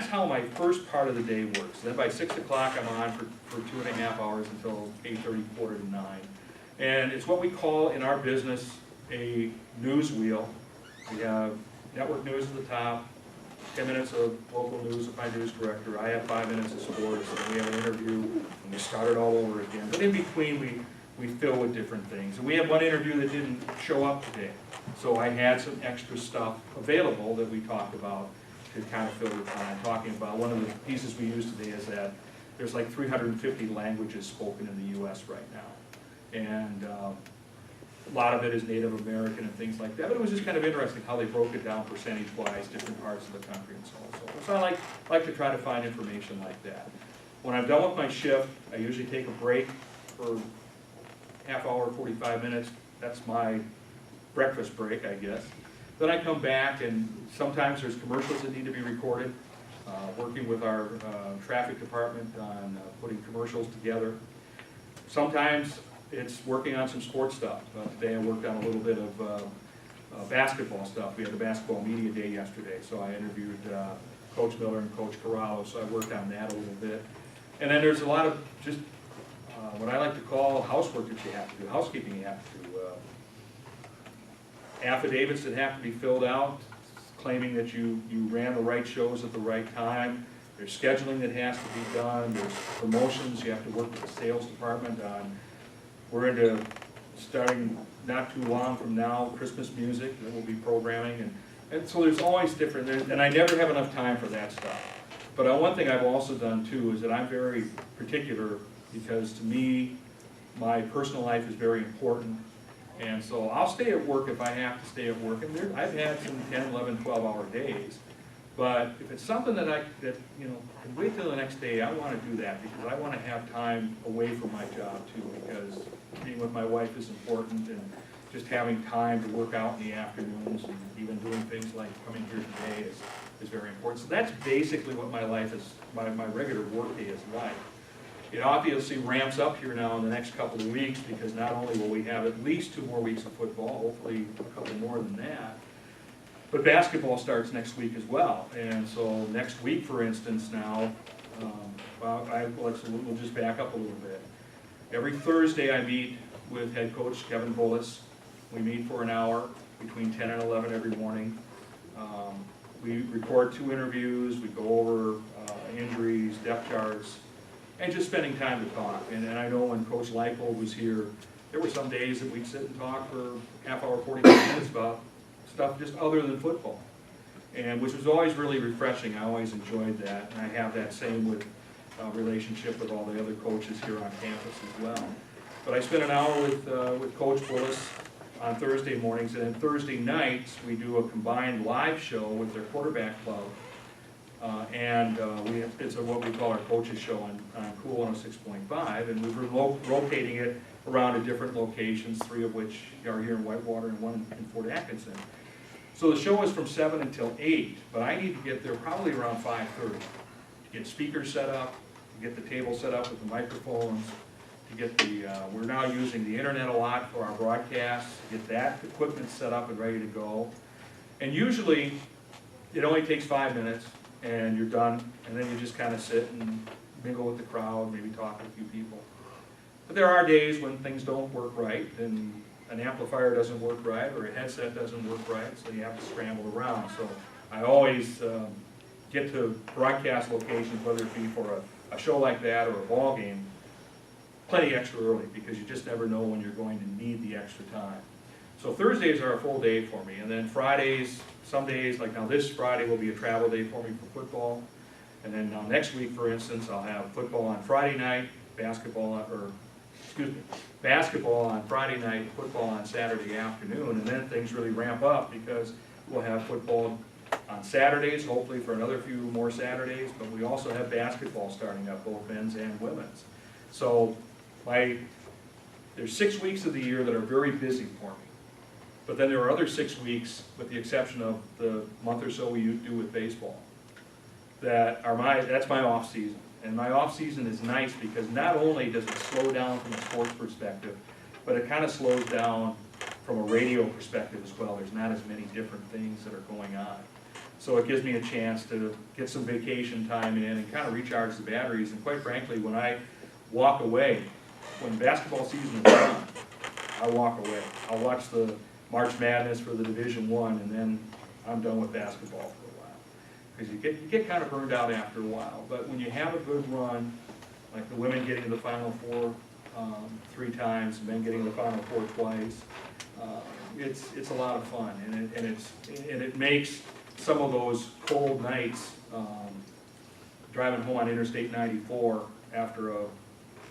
that's how my first part of the day works. Then by 6 o'clock, I'm on for 2.5 hours until 8:30, quarter to 9. And it's what we call in our business a news wheel. We have network news at the top, 10 minutes of local news with my news director. I have 5 minutes of sports, and we have an interview, and we start it all over again. But in between, we fill with different things. And we had one interview that didn't show up today. So I had some extra stuff available that we talked about to kind of fill the time. Talking about one of the pieces we use today is that there's like 350 languages spoken in the U.S. right now. And a lot of it is Native American and things like that. But it was just kind of interesting how they broke it down percentage-wise, different parts of the country and so on and so forth. So I like to try to find information like that. When I'm done with my shift, I usually take a break for half hour, 45 minutes. That's my breakfast break, I guess. Then I come back, and sometimes there's commercials that need to be recorded. Working with our traffic department on putting commercials together. Sometimes it's working on some sports stuff. Today I worked on a little bit of basketball stuff. We had the basketball media day yesterday, so I interviewed Coach Miller and Coach Corralo, so I worked on that a little bit. And then there's a lot of just what I like to call housework that you have to do, housekeeping you have to do. Affidavits that have to be filled out, claiming that you ran the right shows at the right time. There's scheduling that has to be done. There's promotions. You have to work with the sales department on. We're into, starting not too long from now, Christmas music that we'll be programming. And so there's always different, and I never have enough time for that stuff. But one thing I've also done too is that I'm very particular, because to me, my personal life is very important. And so I'll stay at work if I have to stay at work. And I've had some 10, 11, 12-hour days. But if it's something that can wait till the next day, I want to do that, because I want to have time away from my job too, because being with my wife is important, and just having time to work out in the afternoons, and even doing things like coming here today is very important. So that's basically what my life is, my regular work day is like. It obviously ramps up here now in the next couple of weeks, because not only will we have at least 2 more weeks of football, hopefully a couple more than that, but basketball starts next week as well. And so next week, for instance, now, we'll just back up a little bit. Every Thursday I meet with head coach Kevin Bullis. We meet for an hour between 10 and 11 every morning. We record 2 interviews. We go over injuries, depth charts, and just spending time to talk. And I know when Coach Leipold was here, there were some days that we'd sit and talk for half hour, 45 minutes about stuff just other than football, and which was always really refreshing. I always enjoyed that, and I have that same relationship with all the other coaches here on campus as well. But I spent an hour with Coach Bullis on Thursday mornings, and then Thursday nights we do a combined live show with their quarterback club. It's what we call our coaches show on Cool 106.5, and we've been rotating it around to different locations, 3 of which are here in Whitewater and 1 in Fort Atkinson. So the show is from 7 until 8, but I need to get there probably around 5:30 to get speakers set up, to get the table set up with the microphones, to get we're now using the internet a lot for our broadcasts, to get that equipment set up and ready to go. And usually it only takes 5 minutes, and you're done, and then you just kind of sit and mingle with the crowd, maybe talk to a few people. But there are days when things don't work right, and an amplifier doesn't work right, or a headset doesn't work right, so you have to scramble around. So I always get to broadcast locations, whether it be for a show like that or a ball game, plenty extra early, because you just never know when you're going to need the extra time. So Thursdays are a full day for me, and then Fridays, some days, like now this Friday will be a travel day for me for football, and then now next week, for instance, I'll have football on Friday night, basketball on Friday night, football on Saturday afternoon, and then things really ramp up, because we'll have football on Saturdays, hopefully for another few more Saturdays, but we also have basketball starting up, both men's and women's. So there's 6 weeks of the year that are very busy for me. But then there are other 6 weeks, with the exception of the month or so we do with baseball, that's my off season. And my off season is nice, because not only does it slow down from a sports perspective, but it kind of slows down from a radio perspective as well. There's not as many different things that are going on. So it gives me a chance to get some vacation time in and kind of recharge the batteries. And quite frankly, when I walk away, when basketball season is done, I walk away. I'll watch the March Madness for the Division I, and then I'm done with basketball for a while. Because you get kind of burned out after a while. But when you have a good run, like the women getting to the Final Four 3 times, men getting to the Final Four twice, it's a lot of fun, and it makes some of those cold nights driving home on Interstate 94 after a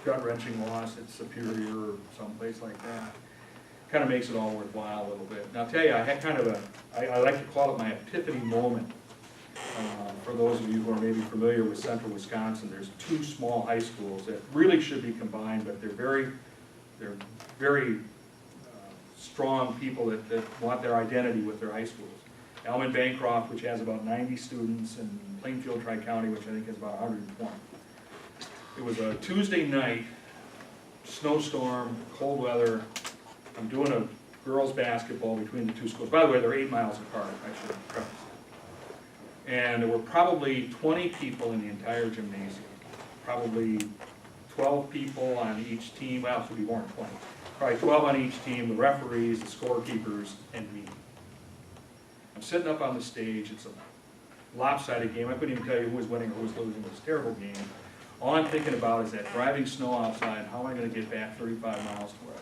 gut-wrenching loss at Superior or someplace like that, kind of makes it all worthwhile a little bit. Now I'll tell you, I had kind of I like to call it my epiphany moment. For those of you who are maybe familiar with central Wisconsin, there's 2 small high schools that really should be combined, but they're very strong people that want their identity with their high schools. Elman Bancroft, which has about 90 students, and Plainfield Tri-County, which I think has about 120. It was a Tuesday night, snowstorm, cold weather. I'm doing a girls' basketball between the 2 schools. By the way, they're 8 miles apart, I should preface that. And there were probably 20 people in the entire gymnasium, probably 12 people on each team. Well, it should be more than 20. Probably 12 on each team, the referees, the scorekeepers, and me. I'm sitting up on the stage. It's a lopsided game. I couldn't even tell you who was winning or who was losing. It was a terrible game. All I'm thinking about is that driving snow outside, how am I going to get back 35 miles to where I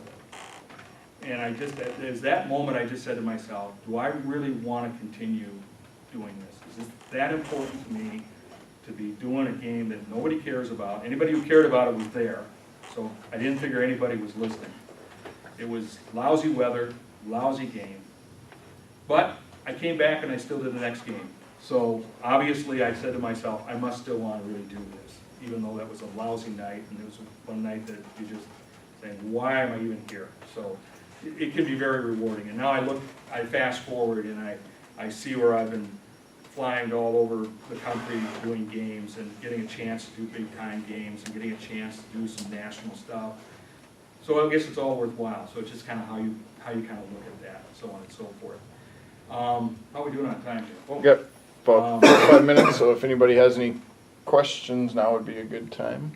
live? And there's that moment I just said to myself, do I really want to continue doing this? Is it that important to me to be doing a game that nobody cares about? Anybody who cared about it was there, so I didn't figure anybody was listening. It was lousy weather, lousy game. But I came back and I still did the next game. So obviously I said to myself, I must still want to really do this, even though that was a lousy night, and it was one night that you just saying, why am I even here? So it can be very rewarding. And now I fast forward and I see where I've been flying all over the country doing games and getting a chance to do big time games and getting a chance to do some national stuff. So I guess it's all worthwhile. So it's just kind of how you kind of look at that, so on and so forth. How are we doing on time here? Oh. Yep, about 5 minutes, so if anybody has any questions, now would be a good time.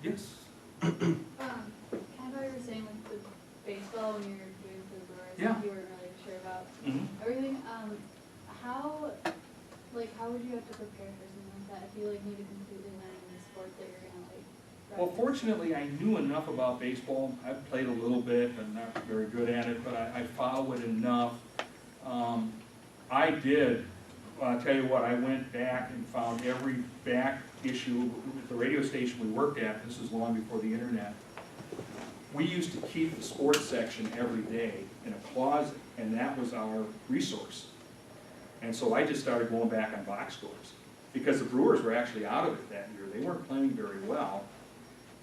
Yes. Kind of how you were saying with baseball when you were doing the Brewers, Yeah. you weren't really sure about Mm-hmm. everything. How would you have to prepare for something like that if you need to completely learn the sport that you're gonna Well, fortunately, I knew enough about baseball. I played a little bit, I'm not very good at it, but I follow it enough. I'll tell you what, I went back and found every back issue at the radio station we worked at. This is long before the internet. We used to keep the sports section every day in a closet, and that was our resource. And so I just started going back on box scores, because the Brewers were actually out of it that year. They weren't playing very well.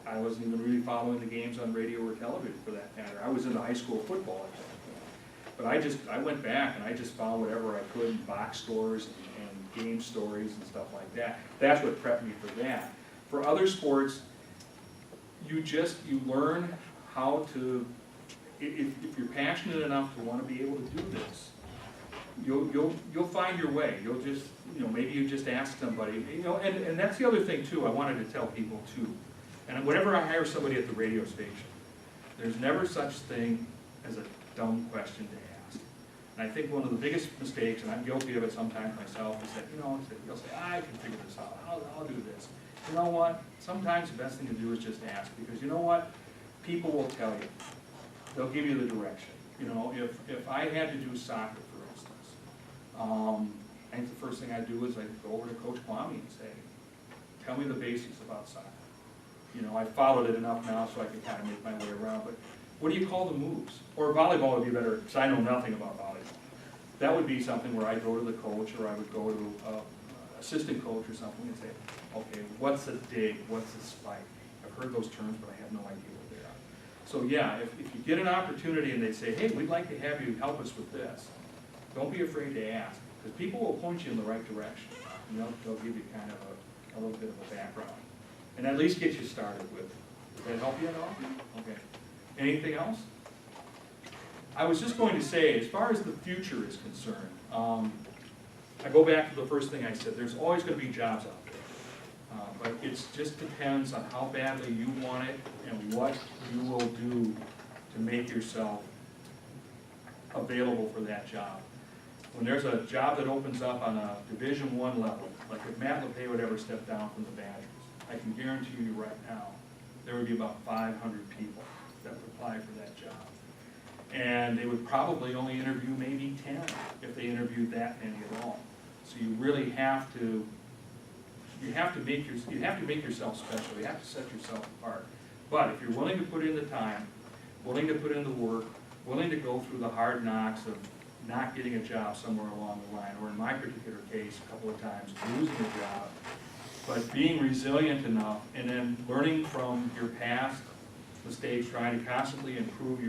I wasn't even really following the games on radio or television for that matter. I was into high school football at that point. But I went back and I just found whatever I could in box scores and game stories and stuff like that. That's what prepped me for that. For other sports, you learn how to, if you're passionate enough to want to be able to do this, you'll find your way. You'll just, maybe you just ask somebody, and that's the other thing too, I wanted to tell people too. And whenever I hire somebody at the radio station, there's never such thing as a dumb question to ask. And I think one of the biggest mistakes, and I'm guilty of it sometimes myself, is that, you'll say, I can figure this out, I'll do this. You know what? Sometimes the best thing to do is just ask, because you know what? People will tell you. They'll give you the direction. If I had to do soccer, for instance, I think the first thing I'd do is I'd go over to Coach Kwame and say, tell me the basics about soccer. I followed it enough now so I can kind of make my way around, but what do you call the moves? Or volleyball would be better, because I know nothing about volleyball. That would be something where I'd go to the coach, or I would go to an assistant coach or something and say, okay, what's a dig, what's a spike? I've heard those terms, but I have no idea what they are. So yeah, if you get an opportunity and they say, hey, we'd like to have you help us with this, don't be afraid to ask, because people will point you in the right direction. They'll give you kind of a little bit of a background. And at least get you started with it. Does that help you at all? Okay. Anything else? I was just going to say, as far as the future is concerned, I go back to the first thing I said, there's always gonna be jobs out there. But it just depends on how badly you want it and what you will do to make yourself available for that job. When there's a job that opens up on a Division I level, like if Matt LePay would ever step down from the Badgers, I can guarantee you right now, there would be about 500 people that would apply for that job. And they would probably only interview maybe 10 if they interviewed that many at all. So you really have to, you have to make yourself special, you have to set yourself apart. But if you're willing to put in the time, willing to put in the work, willing to go through the hard knocks of not getting a job somewhere along the line, or in my particular case, a couple of times losing a job, but being resilient enough and then learning from your past mistakes, trying to constantly improve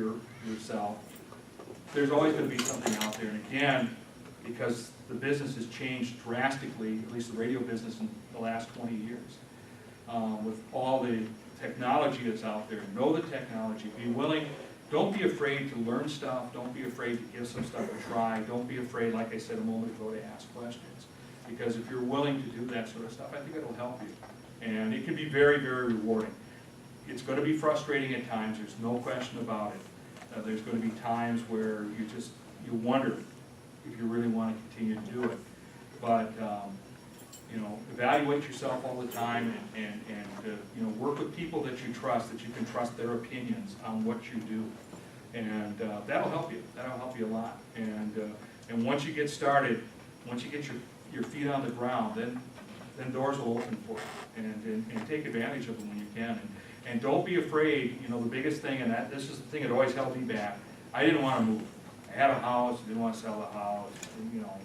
yourself, there's always going to be something out there. And again, because the business has changed drastically, at least the radio business in the last 20 years, with all the technology that's out there, know the technology, be willing. Don't be afraid to learn stuff. Don't be afraid to give some stuff a try. Don't be afraid, like I said a moment ago, to ask questions. Because if you're willing to do that sort of stuff, I think it'll help you. And it can be very, very rewarding. It's going to be frustrating at times. There's no question about it. There's going to be times where you wonder if you really want to continue to do it. But you know, evaluate yourself all the time and you know, work with people that you can trust their opinions on what you do. And that'll help you. That'll help you a lot. And once you get started, once you get your feet on the ground, then doors will open for you. And take advantage of them when you can. And don't be afraid. You know, the biggest thing, and this is the thing that always held me back, I didn't want to move. I had a house, didn't want to sell the house, you know.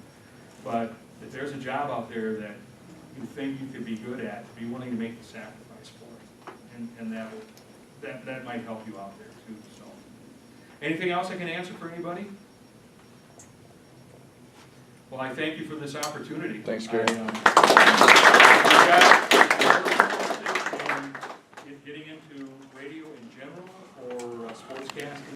But if there's a job out there that you think you could be good at, be willing to make the sacrifice for it. And that might help you out there too. So, anything else I can answer for anybody? Well, I thank you for this opportunity. Thanks, Gary. You guys